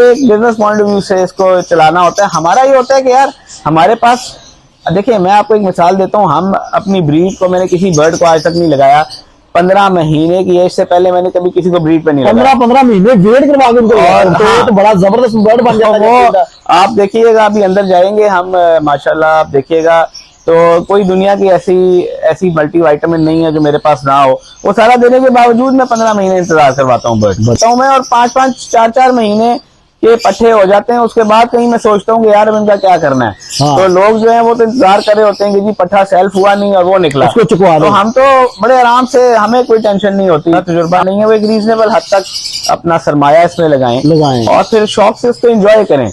एक business point of view से इसको चलाना होता है। हमारा ये होता है कि यार हमारे पास, देखिए मैं आपको एक मिसाल देता हूँ, हम अपनी ब्रीड को, मैंने किसी बर्ड को आज तक नहीं लगाया। 15 महीने की एज से पहले मैंने कभी किसी को ब्रीड पे नहीं लगाया। 15 महीने वेट करवा के उनको, और हाँ, तो बड़ा जबरदस्त बर्ड बन जाता है। वो आप देखिएगा, अभी अंदर जाएंगे हम, माशाल्लाह आप देखिएगा, तो कोई दुनिया की ऐसी मल्टी वाइटामिन नहीं है जो मेरे पास ना हो। वो सारा देने के बावजूद मैं 15 महीने इंतजार करवाता हूँ बर्ड बताऊँ मैं, और 5-5 4-4 महीने के पट्टे हो जाते हैं। उसके बाद कहीं मैं सोचता हूँ कि यार अब इनका क्या करना है। हाँ। तो लोग जो है वो तो इंतजार कर रहे होते हैं कि जी पट्टा सेल्फ हुआ नहीं और वो निकला, उसको चुकवा दो। तो हम तो बड़े आराम से, हमें कोई टेंशन नहीं होती, तजुर्बा नहीं है, वो एक रीजनेबल हद तक अपना सरमाया इसमें लगाएं और फिर शौक से उसको एंजॉय करें।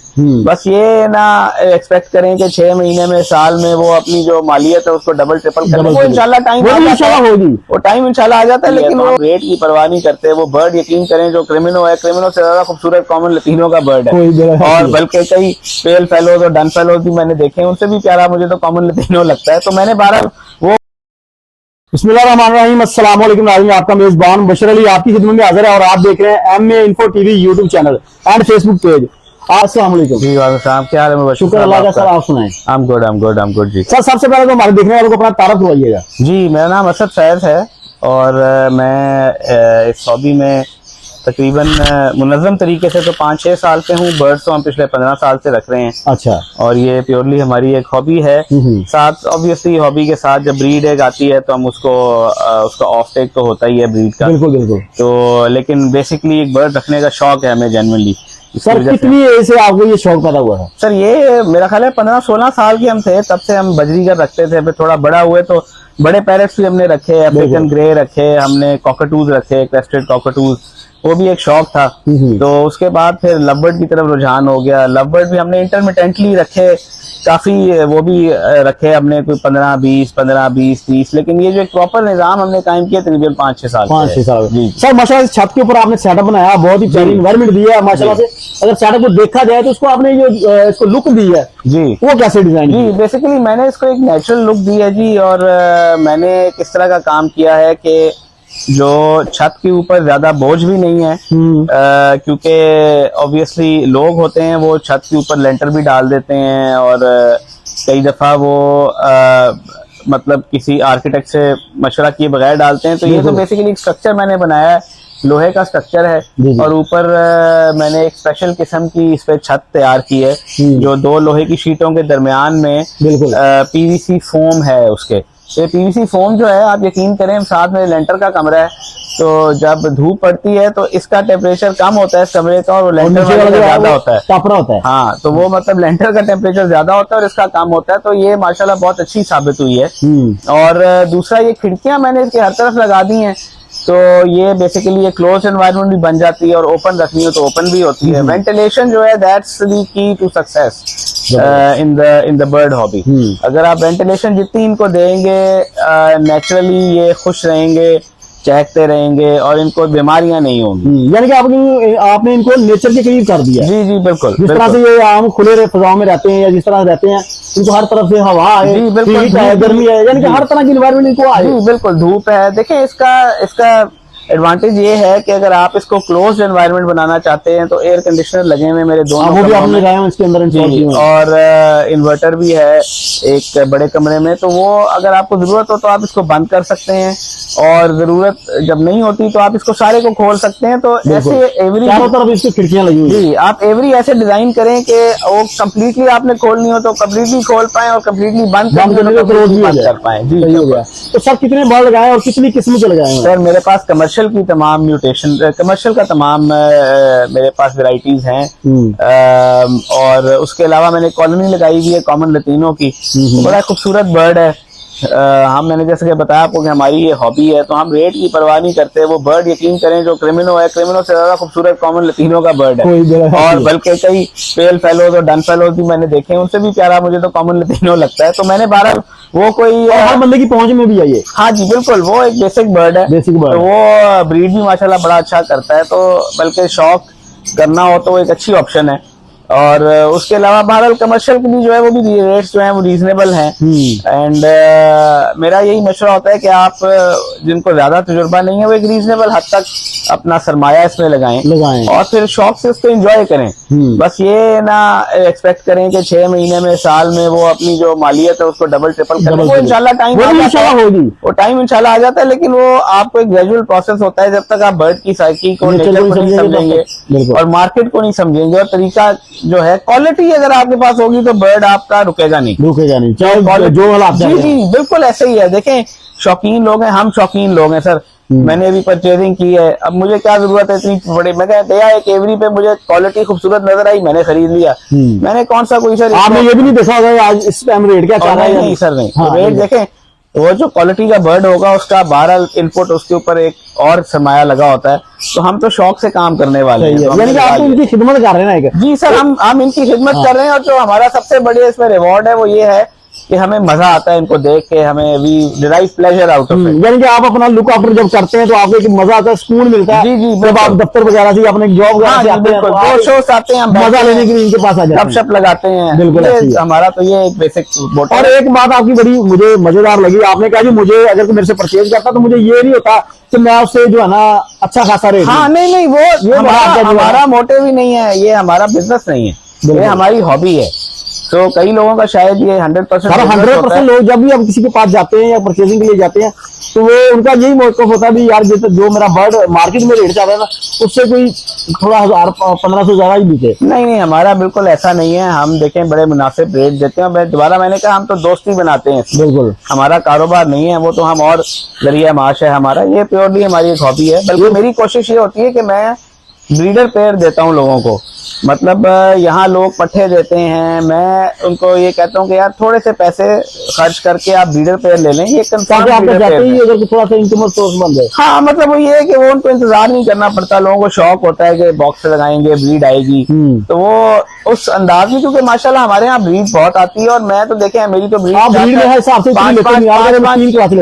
बस ये ना एक्सपेक्ट करें कि 6 महीने में, साल में वो अपनी जो मालियत है उसको डबल ट्रिपल करें। वो इंशाल्लाह टाइम होगी, वो टाइम इंशाल्लाह आ जाता है। लेकिन वो रेट की परवाह नहीं करते। वो बर्ड यकीन करें जो क्रिमिनो है, क्रिमिनो से ज्यादा खूबसूरत कॉमन लतीनों का बर्ड है, और बल्कि कई पेल फेलोज और डन फेलोज भी मैंने देखे हैं, उनसे भी प्यारा मुझे तो कॉमन लतीनो लगता है। तो मैंने 12 वो बिस्मिल्लाहिर्रहमानिर्रहीम, अस्सलाम वालेकुम नाज़रीन, आपका मेजबान बशर अली आपकी खिदमत में हाजिर है और आप देख रहे हैं MA info TV YouTube channel and Facebook page. अस्सलाम वालेकुम जी, वालेकुम क्या हाल है? शुक्र अल्लाह का। सर आप सुनाएं। आई एम गुड जी। सर सबसे पहले तो हमारे देखने वालों को अपना तारुफ करवाइएगा। जी, मेरा नाम असद सैयद है और मैं इस हॉबी में तकरीबन मुनज़्ज़म तरीके से तो 5-6 साल से हूँ। बर्ड्स तो हम पिछले 15 साल से रख रहे हैं। अच्छा। और ये प्योरली हमारी एक हॉबी है। साथ ऑब्वियसली हॉबी के साथ जब ब्रीड एक आती है तो हम उसका ऑफ टेक तो होता ही है ब्रीड का। बिल्कुल। तो लेकिन बेसिकली एक बर्ड रखने का शौक है हमें जेन्युइनली। सर कितनी एज से आपको ये शौक पैदा हुआ है? सर ये मेरा ख्याल है 15-16 साल के हम थे, तब से हम बजरीगर रखते थे। फिर थोड़ा बड़ा हुए तो बड़े पैरेट्स भी हमने रखे, अफ्रीकन ग्रे रखे, हमने कॉकटूज रखे, क्रेस्टेड कॉकटूज, वो भी एक शौक था। तो उसके बाद फिर लवबर्ड की तरफ रुझान हो गया। लवबर्ड भी हमने इंटरमिटेंटली रखे काफी, वो भी रखे हमने कोई 15-20 लेकिन ये जो एक प्रॉपर निजाम हमने कायम किया तकरीबन 5-6 साल। 5-6 साल जी। सर माशाल्लाह छत के ऊपर आपने सेटअप बनाया, बहुत ही प्यारी एनवायरनमेंट दी है माशाल्लाह से। अगर सेटअप को देखा जाए तो उसको आपने जो इसको लुक दी है जी, वो कैसे डिजाइन? जी बेसिकली मैंने इसको एक नेचुरल लुक दी है जी। और मैंने किस तरह का काम किया है कि जो छत के ऊपर ज्यादा बोझ भी नहीं है, क्योंकि ऑब्वियसली लोग होते हैं वो छत के ऊपर लेंटर भी डाल देते हैं और कई दफा वो मतलब किसी आर्किटेक्ट से मशवरा किए बगैर डालते हैं। तो ये तो बेसिकली एक स्ट्रक्चर मैंने बनाया है, लोहे का स्ट्रक्चर है और ऊपर मैंने एक स्पेशल किस्म की इस पे छत तैयार की है जो 2 लोहे की शीटों के दरमियान में PVC फोम है उसके। ये PVC फोम जो है, आप यकीन करें, साथ में लेंटर का कमरा है, तो जब धूप पड़ती है तो इसका टेम्परेचर कम होता है इस कमरे का और लेंटर वाला ज्यादा होता है, तापरा होता है। हाँ, तो वो मतलब लेंटर का टेम्परेचर ज्यादा होता है और इसका कम होता है। तो ये माशाल्लाह बहुत अच्छी साबित हुई है। और दूसरा, ये खिड़कियां मैंने इसके हर तरफ लगा दी हैं, तो ये बेसिकली एक क्लोज एनवायरनमेंट भी बन जाती है और ओपन रखनी हो तो ओपन भी होती है। वेंटिलेशन जो है that's the key to success in the bird hobby. अगर आप वेंटिलेशन जितनी इनको देंगे, नेचुरली ये खुश रहेंगे, चहकते रहेंगे और इनको बीमारियां नहीं होंगी। यानी कि आपने इनको नेचर के करीब कर दिया। जी जी बिल्कुल। जिस तरह से ये आम खुले फजाओं में रहते हैं या जिस तरह रहते हैं, इनको हर तरफ से हवा है, गर्मी है, यानी कि हर तरह की एनवायरनमेंट इनको आए। जी बिल्कुल, धूप है। देखिए इसका एडवांटेज ये है कि अगर आप इसको क्लोज्ड एनवायरनमेंट बनाना चाहते हैं तो एयर कंडीशनर लगे हुए मेरे दोनों, वो भी आपने लगाए हैं इसके अंदर और इन्वर्टर भी है एक बड़े कमरे में। तो वो अगर आपको जरूरत हो तो आप इसको बंद कर सकते हैं और जरूरत जब नहीं होती तो आप इसको सारे को खोल सकते हैं। तो ऐसे एवरी चारों तरफ इसकी खिड़कियां लगी हुई हैं। जी, आप एवरी ऐसे डिजाइन करें कि वो कम्प्लीटली आपने खोलनी हो तो कम्प्लीटली खोल पाए और कम्प्लीटली बंद कर पाए। जी हो गया। तो सर कितने बर्ड लगाए और कितनी किस्म के लगाए हैं? सर मेरे पास कमर्शियल की तमाम म्यूटेशन, कमर्शियल का तमाम मेरे पास वैरायटीज हैं। और उसके अलावा मैंने कॉलोनी लगाई हुई है कॉमन लतीनों की, बड़ा खूबसूरत बर्ड है। मैंने जैसे कि बताया आपको कि हमारी ये हॉबी है, तो हम रेट की परवाह नहीं करते। वो बर्ड यकीन करें जो क्रिमिनो है, क्रिमिनो से ज्यादा खूबसूरत कॉमन लतीनों का बर्ड है। और बल्कि कई पेल फेलोज और डन फेलोज भी मैंने देखे हैं, उनसे भी प्यारा मुझे तो कॉमन लतीनो लगता है। तो मैंने 12 वो कोई हर बंदे की पहुंच में भी है ये। हाँ जी बिल्कुल, वो एक बेसिक बर्ड है। तो वो ब्रीड भी माशाल्लाह बड़ा अच्छा करता है। तो बल्कि शौक करना हो तो वो एक अच्छी ऑप्शन है। और उसके अलावा बहरहाल कमर्शियल की भी जो है वो भी रेट्स जो है वो रीजनेबल हैं। एंड मेरा यही मशवरा होता है कि आप जिनको ज्यादा तजुर्बा नहीं है वो एक रीजनेबल हद तक अपना सरमाया इसमें लगाएं और फिर शौक से उसको एंजॉय करें। बस ये ना एक्सपेक्ट करें कि 6 महीने में साल में वो अपनी जो मालियत है उसको डबल ट्रिपल करें। वो इंशाल्लाह टाइम होगी, वो टाइम इंशाल्लाह आ जाता है, लेकिन वो आपको एक ग्रेजुअल प्रोसेस होता है। जब तक आप बर्ड की साइकिल को, नेचर को नहीं समझेंगे और मार्केट को नहीं समझेंगे और तरीका जो है, क्वालिटी अगर आपके पास होगी तो बर्ड आपका रुकेगा नहीं चाहे जो हालात। जी बिल्कुल ऐसे ही है। देखें, शौकीन लोग हैं, हम शौकीन लोग हैं सर। मैंने भी परचेजिंग की है, अब मुझे क्या जरूरत है इतनी बड़ी, मैं गया एक एवरी पे, मुझे क्वालिटी खूबसूरत नजर आई, मैंने खरीद लिया। मैंने कौन सा कोई सर, आपने ये भी नहीं देखा होगा आज इस टाइम रेट क्या चल रहा है? नहीं सर, नहीं। रेट देखें, वो जो क्वालिटी का बर्ड होगा उसका 12 इनपुट उसके ऊपर एक और सरमाया लगा होता है। तो हम तो शौक से काम करने वाले हैं, यानी कि आप तो इनकी खिदमत कर रहे हैं ना? जी सर, हम इनकी खिदमत कर रहे हैं और जो हमारा सबसे बड़े इसमें रिवॉर्ड है वो ये है कि हमें मजा आता है इनको देख के, हमें we derive pleasure out of it. यानी कि आप अपना लुक आफ्टर जब करते हैं तो आपको एक मजा आता है, सुकून मिलता है। जी जब आप दफ्तर वगैरह से अपने जॉब वगैरह से आते हैं तो दो शोज आते हैं, हम मजा लेने के लिए इनके पास आ जाते हैं, गपशप लगाते हैं। बिल्कुल, हमारा तो ये एक बेसिक मोटिव। और एक बात आपकी बड़ी मुझे मजेदार लगी, आपने कहा कि मुझे अगर कोई मेरे से परचेज करता तो मुझे ये नहीं होता कि मैं उससे जो है ना अच्छा खासा रेट। हाँ नहीं, वो हमारा मोटिव ही नहीं है, ये हमारा बिजनेस नहीं है, ये हमारी हॉबी है। तो कई लोगों का शायद ये 100% लोग जब भी अब किसी के पास जाते हैं या परचेजिंग के लिए जाते हैं तो वो उनका यही मोटिव होता है भी यार जो मेरा बर्ड मार्केट में रेट चल रहा है ना उससे कोई थोड़ा 1000-1500 ज्यादा ही बिके। नहीं, हमारा बिल्कुल ऐसा नहीं है। हम देखें बड़े मुनासिब रेट देते हैं। मैंने कहा, हम तो दोस्ती बनाते हैं, बिल्कुल हमारा कारोबार नहीं है वो, तो हम और जरिया माश है हमारा, ये प्योरली हमारी एक हॉबी है। बल्कि मेरी कोशिश ये होती है कि मैं ब्रीडर पेयर देता हूँ लोगों को। मतलब यहाँ लोग पट्ठे देते हैं, मैं उनको ये कहता हूँ कि यार थोड़े से पैसे खर्च करके आप ब्रीडर पेयर ले लें, ये थोड़ा सा इनकम सोर्स बन जाए। हाँ, मतलब वो ये है कि वो उनको इंतजार नहीं करना पड़ता। लोगों को शौक होता है कि बॉक्स लगाएंगे, ब्रीड आएगी, तो वो उस अंदाज में, क्योंकि माशाल्लाह हमारे यहाँ ब्रीड बहुत आती है। और मैं तो देखे मेरी तो ब्रीड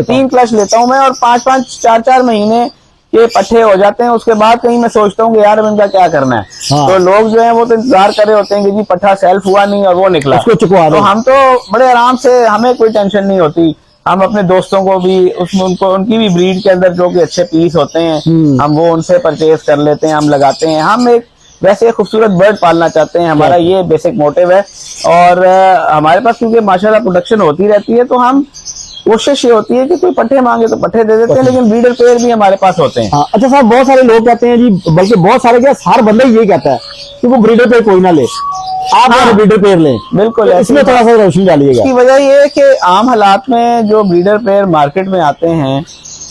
3 क्लच लेता हूँ मैं, और 5-5, 4-4 महीने ये पट्टे हो जाते हैं। उसके बाद कहीं मैं सोचता हूँ कि यार इनका क्या करना है। तो लोग जो है वो तो इंतजार कर रहे होते हैं कि जी पट्टा सेल्फ हुआ नहीं और वो निकला, उसको चुकवा दो। तो हम तो बड़े आराम से, हमें कोई टेंशन नहीं होती। हम अपने दोस्तों को भी उसमें उनकी भी ब्रीड के अंदर जो कि अच्छे पीस होते हैं, हम वो उनसे परचेज कर लेते हैं, हम लगाते हैं। हम एक वैसे खूबसूरत बर्ड पालना चाहते हैं, हमारा ये बेसिक मोटिव है। और हमारे पास क्योंकि माशाल्लाह प्रोडक्शन होती रहती है, तो हम कोशिश ये होती है कि कोई पट्टे मांगे तो पट्टे दे देते हैं, लेकिन ब्रीडर पेयर भी हमारे पास होते हैं। हाँ, अच्छा साहब, बहुत सारे लोग कहते हैं जी, बल्कि बहुत सारे क्या हर बंदा ये कहता है कि वो ब्रीडर पेयर कोई ना ले, आप ब्रीडर पेयर लें। बिल्कुल, तो इसमें थोड़ा सा रोशनी डालिएगा। इसकी वजह ये है कि आम हालात में जो ब्रीडर पेयर मार्केट में आते हैं,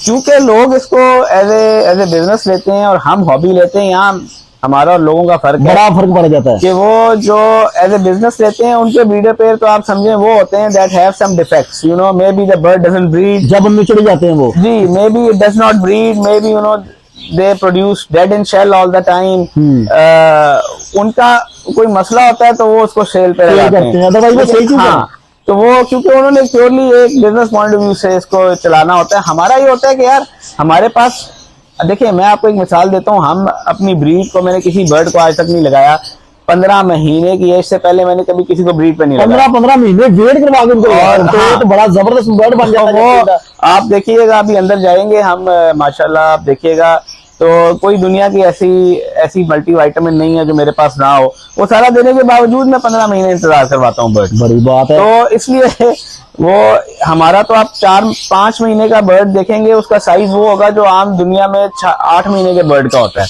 क्योंकि लोग इसको एज ए बिजनेस लेते हैं और हम हॉबी लेते हैं, यहाँ हमारा और लोगों का बड़ा फर्क पड़ जाता है कि वो जो एज ए बिजनेस लेते हैं उनके ब्रीडर पेयर तो आप समझे वो होते हैं that have some defects, you know, maybe the bird doesn't breed, जब उनमें चले जाते हैं वो, जी, maybe it does not breed, maybe you know they produce dead in shell all the time. उनका कोई मसला होता है तो वो उसको सेल पे लगाते हैं, अदरवाइज वो सही चीज है। तो वो क्योंकि उन्होंने प्योरली एक बिजनेस पॉइंट ऑफ व्यू से इसको चलाना होता है। हमारा ये होता है कि यार हमारे पास, देखिए मैं आपको एक मिसाल देता हूँ, हम अपनी ब्रीड को, मैंने किसी बर्ड को आज तक नहीं लगाया। 15 महीने की एज से पहले मैंने कभी किसी को ब्रीड पे नहीं लगाया। 15 महीने वेट करवा के उनको, तो बड़ा जबरदस्त बर्ड बन जाता है। आप देखिएगा, अभी अंदर जाएंगे हम, माशाल्लाह आप देखिएगा, तो कोई दुनिया की ऐसी मल्टीविटामिन नहीं है जो मेरे पास ना हो। वो सारा देने के बावजूद मैं 15 महीने इंतजार करवाता हूँ बर्ड। बड़ी बात है। तो इसलिए वो हमारा, तो आप 4-5 महीने का बर्ड देखेंगे, उसका साइज वो होगा जो आम दुनिया में 8 महीने के बर्ड का होता है।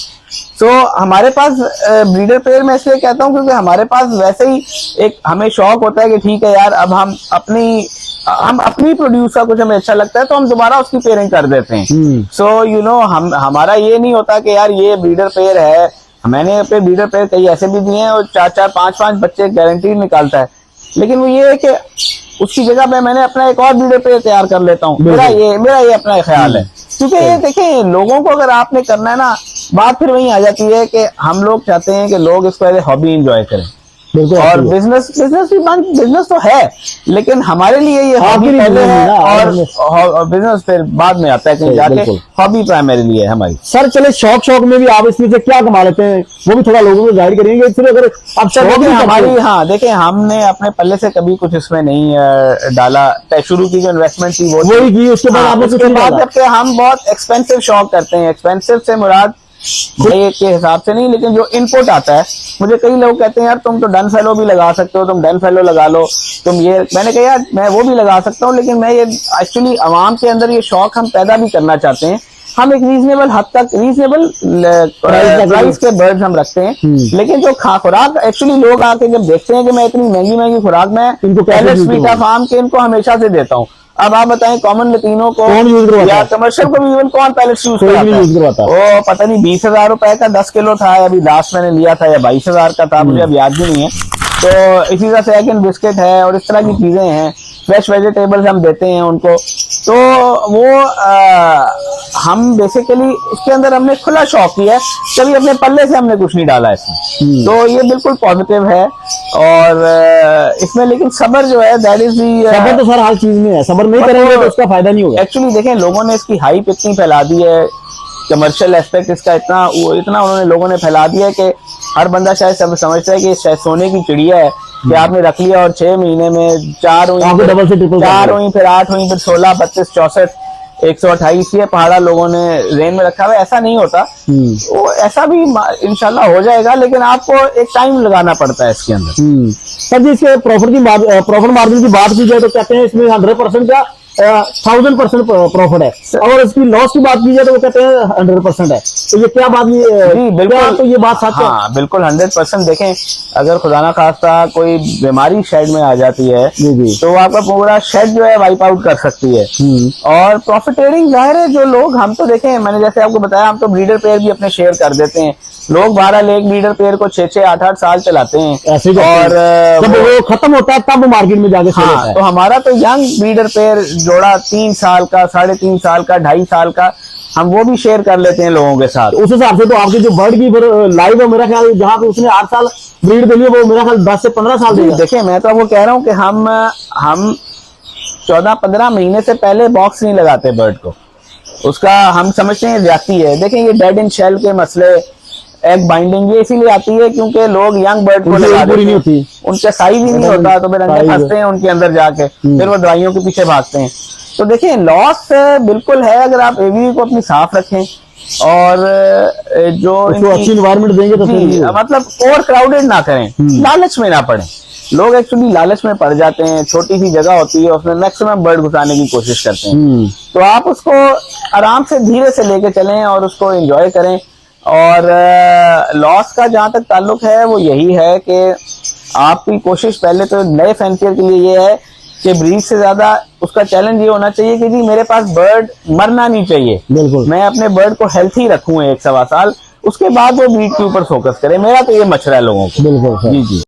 तो हमारे पास ब्रीडर पेयर में इसलिए कहता हूँ क्योंकि हमारे पास वैसे ही एक हमें शौक होता है कि ठीक है यार, अब हम अपनी प्रोड्यूस का कुछ हमें अच्छा लगता है तो हम दोबारा उसकी पेयरिंग कर देते हैं। सो यू नो, हमारा ये नहीं होता कि यार ये ब्रीडर पेयर है। मैंने अपने ब्रीडर पेयर कई ऐसे भी दिए हैं और 4-4, 5-5 बच्चे गारंटी निकालता है, लेकिन वो ये है कि उसकी जगह पे मैंने अपना एक और ब्रीडर पेयर तैयार कर लेता हूँ। मेरा ये अपना ख्याल है, क्योंकि ये देखिए लोगों को अगर आपने करना है ना, बात फिर वही आ जाती है कि हम लोग चाहते हैं कि लोग इसको एज ए हॉबी एंजॉय करें। बिल्कुल और आती है। बिजनेस भी बंद, बिजनेस तो है लेकिन हमारे लिए ये आपके हॉबी लिए पहले business है है ना, और बिजनेस फिर बाद में आता है कहीं सही, जाके। बिल्कुल। हॉबी प्राइमरीली है हमारी। सर चले शौक में भी आप इसमें से क्या कमा लेते हैं, वो भी थोड़ा लोगों को जाहिर करेंगे। सिर्फ अगर आप सर शौक देखिए नहीं हमारी, करते, हाँ देखिए हमने अपने पल्ले से कभी कुछ इसमें नहीं डाला। शुरू की जो इन्वेस्टमेंट थी वो वही की, उसके बाद हाँ, आपने कुछ उसके नहीं बाद डाला। जबकि हम बहुत एक्सपेंसिव शौक करते हैं। एक्सपेंसिव से मुराद भाई के हिसाब से नहीं, लेकिन जो इनपुट आता है, मुझे कई लोग कहते हैं यार तुम तो डन फेलो भी लगा सकते हो, तुम डन फेलो लगा लो, तुम ये। मैंने कहा यार मैं वो भी लगा सकता हूँ, लेकिन मैं ये एक्चुअली आवाम के अंदर ये शौक हम पैदा भी करना चाहते हैं। हम एक रीजनेबल हद तक, रीजनेबल प्राइस के बर्ड्स हम रखते हैं, लेकिन जो खुराक एक्चुअली लोग आके जब देखते हैं कि मैं इतनी महंगी महंगी खुराक मैं इनको कैसे पैलेट्स देते हो? वीटा फार्म के इनको हमेशा से देता हूँ। अब आप बताएं कॉमन लतीनों को कौन यूज करवाता या है? कमर्शियल को भी इवन कौन पैलेट्स यूज कोई भी कराता यूज है? करवाता। वो पता नहीं 20,000 रुपए का 10 किलो था, अभी लास्ट मैंने लिया था, या 22,000 का था, मुझे अब याद भी नहीं है। तो इसी तरह से एग एंड बिस्किट है और इस तरह की चीजें हैं। फ्रेश वेजिटेबल्स हम देते हैं उनको। तो वो हम बेसिकली उसके अंदर हमने खुला शौक किया है, कभी अपने पल्ले से हमने कुछ नहीं डाला इसमें। तो ये बिल्कुल पॉजिटिव है। और इसमें लेकिन सब्र जो है दैट इज सबर तो सर हर चीज में है, सबर नहीं करेंगे तो उसका फायदा नहीं होगा। एक्चुअली देखें लोगों ने इसकी हाइप इतनी फैला दी है, कमर्शियल एस्पेक्ट इसका इतना उन्होंने लोगों ने फैला दिया है कि हर बंदा शायद सब समझता है कि शायद सोने की चिड़िया है कि आपने रख लिया और 6 महीने में 4 हुई, आपको डबल से ट्रिपल 4 हुई, फिर 8 हुई, फिर 16, 32, 64, 128 ये पहाड़ा लोगों ने रेन में रखा हुआ है। ऐसा नहीं होता। वो ऐसा भी इंशाल्लाह हो जाएगा, लेकिन आपको एक टाइम लगाना पड़ता है इसके अंदर। सर जी इसके प्रॉफिट मार्जिन की बात की जाए तो कहते हैं इसमें 100% का 1000% प्रॉफिट है, और इसकी लॉस की बात की जाए तो वो कहते हैं 100% है। तो ये क्या बात, ये जी बिल्कुल, क्या तो ये बात सच है? हाँ बिल्कुल 100%। देखें अगर खुदा ना खास्ता कोई बीमारी शेड में आ जाती है जी। तो आपका पूरा शेड जो है वाइप आउट कर सकती है। और प्रॉफिटेरिंग जाहिर है, जो लोग हम तो देखें, मैंने जैसे आपको बताया, हम तो ब्रीडर पेयर भी अपने शेयर कर देते हैं। लोग 12 लेग ब्रीडर पेयर को 6-6, 8-8 साल चलाते हैं। ऐसे ही और जब वो खत्म होता है तब मार्केट में जाके सेल होता हाँ, है। तो हमारा तो यंग ब्रीडर पेयर जोड़ा 3 साल का, 3.5 साल का, 2.5 साल का, हम वो भी शेयर कर लेते हैं लोगों के साथ। उस हिसाब से तो आपकी जो बर्ड की लाइव है, मेरा ख्याल जहाँ पे उसने 8 साल ब्रीड के लिए, वो मेरा ख्याल 10 से 15 साल देगा। देखिए मैं तो आपको कह रहा हूँ कि हम 14-15 महीने से पहले बॉक्स नहीं लगाते बर्ड को। उसका हम समझते हैं जाती है। देखें ये डेड इन शेल के मसले, एग बाइंडिंग, ये इसीलिए आती है क्योंकि लोग यंग बर्ड को लगा पूरी नहीं होती, उनका साइज ही नहीं होता, तो फिर अंडे फंसते हैं उनके अंदर जाके, फिर वो दवाइयों के पीछे भागते हैं। तो देखिए लॉस बिल्कुल है अगर आप एवी को अपनी साफ रखें और जो अच्छी इन्वायरमेंट देंगे तो फिर मतलब ओवर क्राउडेड ना करें, लालच में ना पड़े। लोग एक्चुअली लालच में पड़ जाते हैं, छोटी सी जगह होती है उसमें मैक्सिमम बर्ड घुसाने की कोशिश करते हैं। तो आप उसको आराम से धीरे से लेके चलें और उसको एंजॉय करें। और लॉस का जहां तक ताल्लुक है वो यही है कि आपकी कोशिश पहले तो नए फैंसियर के लिए ये है कि ब्रीड से ज्यादा उसका चैलेंज ये होना चाहिए कि जी मेरे पास बर्ड मरना नहीं चाहिए, बिल्कुल मैं अपने बर्ड को हेल्थी रखूं 1-1.25 साल, उसके बाद वो ब्रीड के ऊपर फोकस करें। मेरा तो ये मशवरा है लोगों को। बिल्कुल जी।